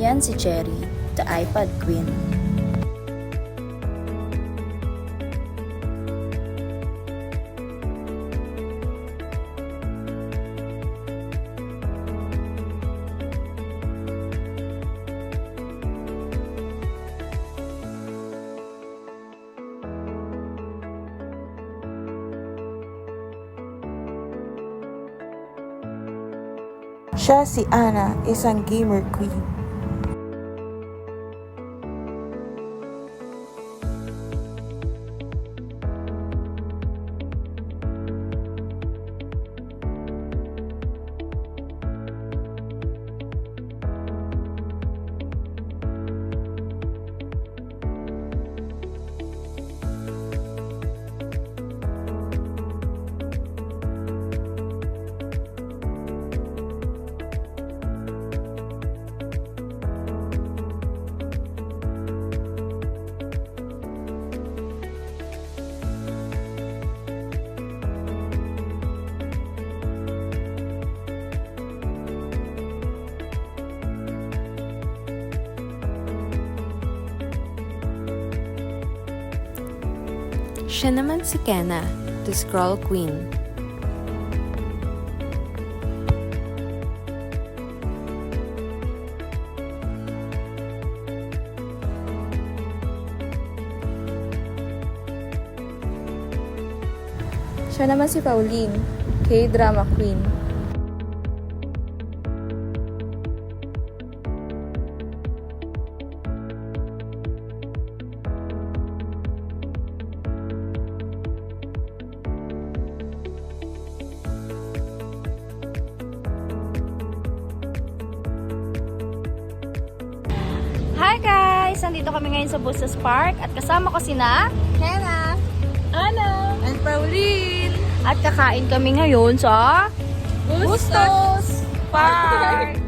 Yan si Cherry, the iPad Queen. Siya si Ana, isang gamer queen. Siya naman si Kenna, the Scroll Queen. Siya naman si Pauline, K-drama queen. Hi guys! Nandito kami ngayon sa Bustos Park at kasama ko sina Hannah, Ana and Pauline. at kakain kami ngayon sa Bustos Park.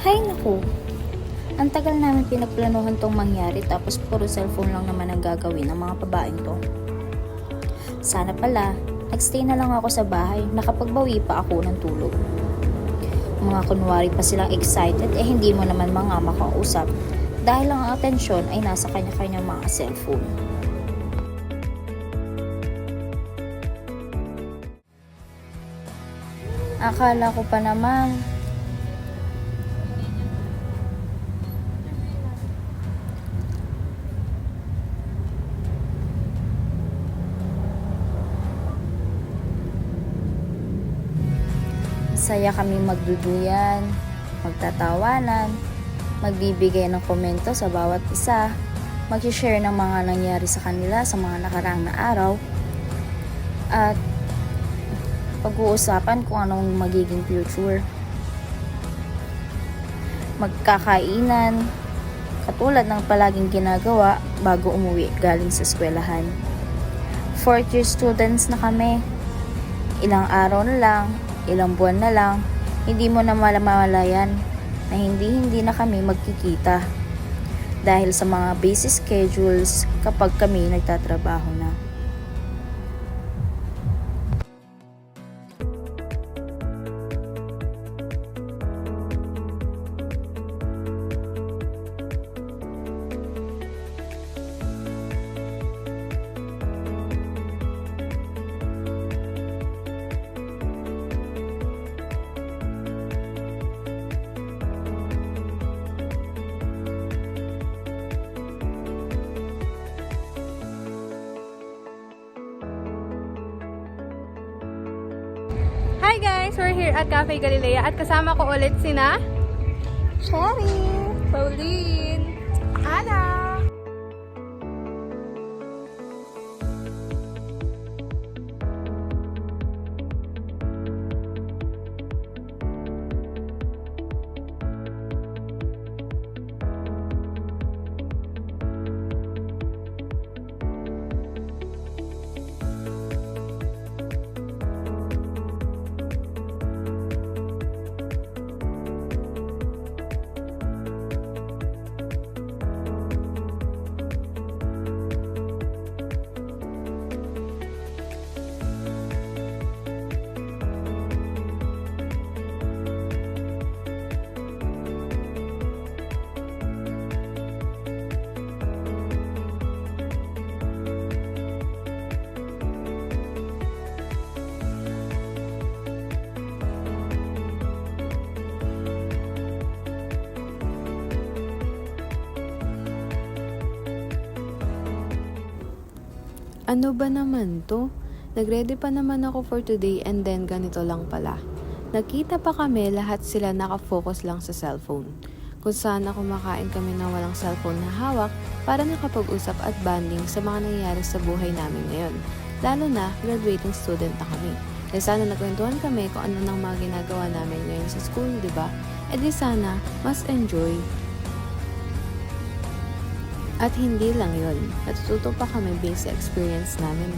Hay naku, ang tagal namin pinagplanuhan tong mangyari tapos puro cellphone lang naman ang gagawin ng mga babaeng to. Sana pala, nagstay na lang ako sa bahay, nakapagbawi pa ako ng tulog. Mga kunwari pa silang excited hindi mo naman mga makausap dahil ang atensyon ay nasa kanya-kanyang mga cellphone. Akala ko pa naman saya kami magduduyan, magtatawanan, magbibigay ng komento sa bawat isa, mag-share ng mga nangyari sa kanila sa mga nakaraang na araw, at pag-uusapan kung anong magiging future. Magkakainan, katulad ng palaging ginagawa bago umuwi galing sa eskwelahan. 4th year students na kami. Ilang araw na lang, ilang buwan na lang, hindi mo na malamalayan na hindi na kami magkikita dahil sa mga busy schedules kapag kami nagtatrabaho na. Hi guys! We're here at Cafe Galilea at kasama ko ulit sina Cherry! Pauline, Ana. Ano ba naman to? Nagready pa naman ako for today and then ganito lang pala. Nakita pa kami lahat sila nakafocus lang sa cellphone. Kung sana kumakain kami na walang cellphone na hawak para nakapag-usap at banding sa mga nangyayari sa buhay namin ngayon. Lalo na graduating student na kami. Kaya sana nagkwentuhan kami kung ano nang mga ginagawa namin ngayon sa school, di ba? E di sana, mas enjoy. At hindi lang yun, natututo pa kami based sa experience namin.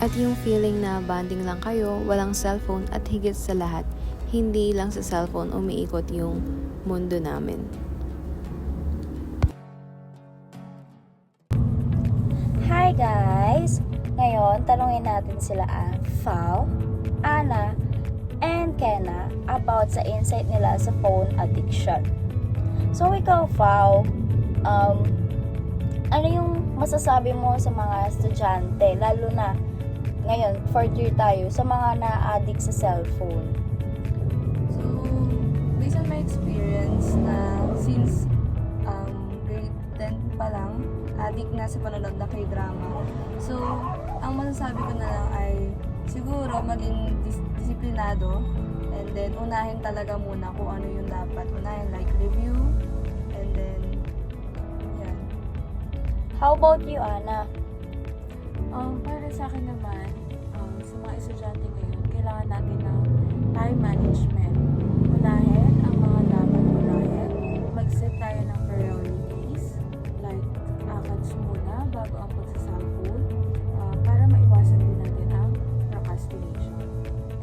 At yung feeling na bonding lang kayo, walang cellphone at higit sa lahat, hindi lang sa cellphone umiikot yung mundo namin. Hi guys! Ngayon, tanungin natin sila Fao, Ana, and Kenna about sa insight nila sa phone addiction. So, ikaw, Fao, ano yung masasabi mo sa mga estudyante, lalo na ngayon, 4th year tayo, sa mga na-addict sa cellphone? So, based on my experience na since grade 10 pa lang, addict na sa panonood na K-drama. So, ang masasabi ko na lang ay siguro maging disiplinado and then unahin talaga muna kung ano yung dapat unahin, like review and then yan. How about you, Ana? Para sa akin naman, sa mga estudyante ngayon, kailangan natin ng time management. Unahin ang mga dapat unahin. Mag-set tayo ng priorities, like ACADS muna bago ang pagsa-cellphone, para maiwasan din natin ang procrastination.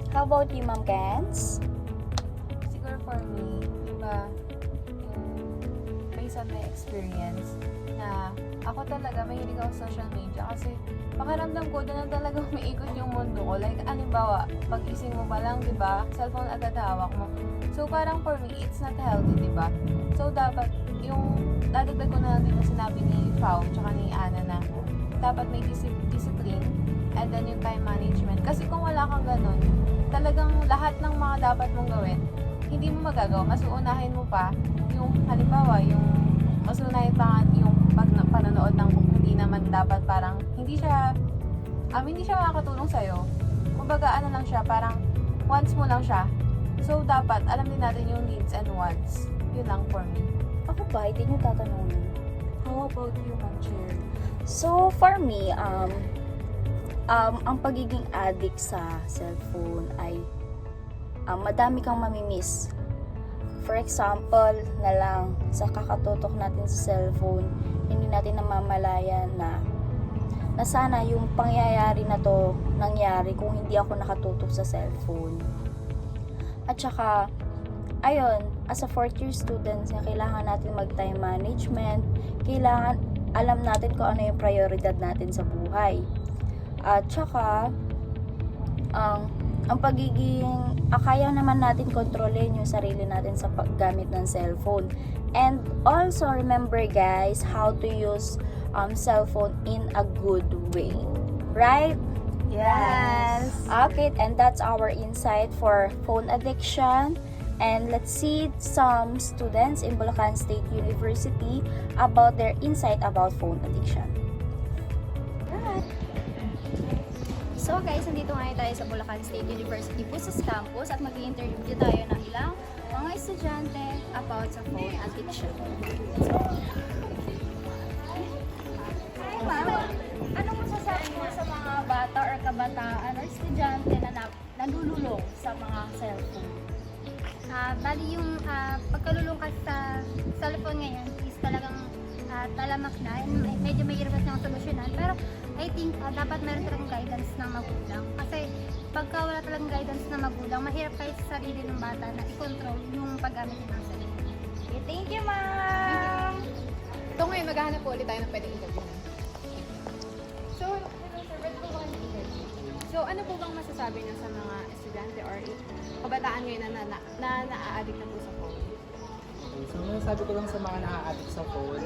How about you, Ma'am Kens? Siguro for me, iba yung based on my experience na ako talaga mahilig ako sa social media kasi pakiramdam ko doon na talaga umiikot yung mundo ko. Like, halimbawa, pag-ising mo pa lang, di ba? Cellphone agad hawak mo. So, parang for me, it's not healthy, di ba? So, dapat, yung, dadagdag ko na lang din yung sinabi ni Fao, tsaka ni Ana na, dapat may discipline, and then yung time management. Kasi kung wala kang ganun, talagang lahat ng mga dapat mong gawin, hindi mo magagawa. Mas uunahin mo pa, yung, halimbawa, yung, mas uunahin pa yung panonood ng hindi naman dapat parang hindi siya makakatulong sa'yo. Kumbaga ano lang siya, parang wants mo lang siya. So dapat alam din natin yung needs and wants. Yun lang for me. Ako ba? Hindi nyo tatanungin. How about you, Ma'am Chair? So, for me, ang pagiging addict sa cellphone ay madami kang mamimiss. For example, na lang, sa kakatutok natin sa cellphone, hindi natin namamalayan na sana yung pangyayari na to nangyari kung hindi ako nakatutok sa cellphone. At saka, ayun, as a 4th year student, kailangan natin mag-time management, kailangan alam natin kung ano yung prioridad natin sa buhay. At saka, ang pagiging, kaya naman natin kontrolin yung sarili natin sa paggamit ng cellphone. And also, remember guys, how to use cellphone in a good way. Right? Yes! Okay, and that's our insight for phone addiction. And let's see some students in Bulacan State University about their insight about phone addiction. So guys, nandito ngayon tayo sa Bulacan State University Buses Campus at mag-i-interview tayo ng ilang mga estudyante about sa phone addiction. Hi ma'am, anong masasabi mo sa mga bata or kabataan or estudyante na nalululong sa mga cellphone? Bali yung pagkalulong ka sa cellphone ngayon is talagang talamak na and medyo mahirap na siyang solusyonan, pero I think dapat meron talagang guidance ng magulang kasi pagka wala talagang guidance ng magulang, mahirap kayo sa sarili ng bata na i-control yung paggamit ng cellphone. Okay, thank you ma'am! So ngayon, maghahanap po ulit tayo ng pwedeng interview. So, hello sir, pwede po ba kayo interview? So, ano po bang masasabi niyo sa mga estudyante or kabataan ngayon na naa-addict na po sa phone? So, sabi ko lang sa mga na-addict sa phone,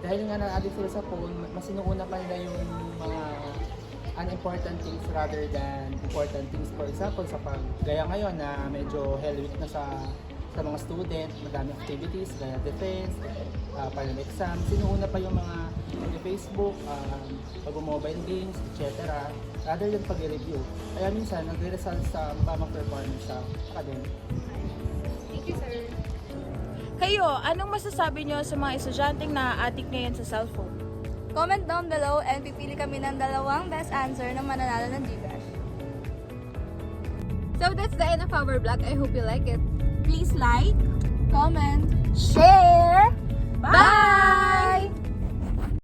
dahil nga na-addict sila sa phone, mas inuuna pa nila yung mga unimportant things rather than important things. For example, gaya ngayon na medyo hell week na sa sa mga student, madaming activities, gaya defense, final exam. Sinuuna pa yung mga Facebook, pag-mobile games, etc. Rather than pag-review. Kaya minsan, nagre-result sa mababang performance sa academic. Thank you, sir. Kayo, anong masasabi nyo sa mga estudyanteng na-addict ngayon sa cellphone? Comment down below and pipili kami ng 2 best answer na mananalo ng Gcash. So that's the end of our vlog. I hope you like it. Please like, comment, Share!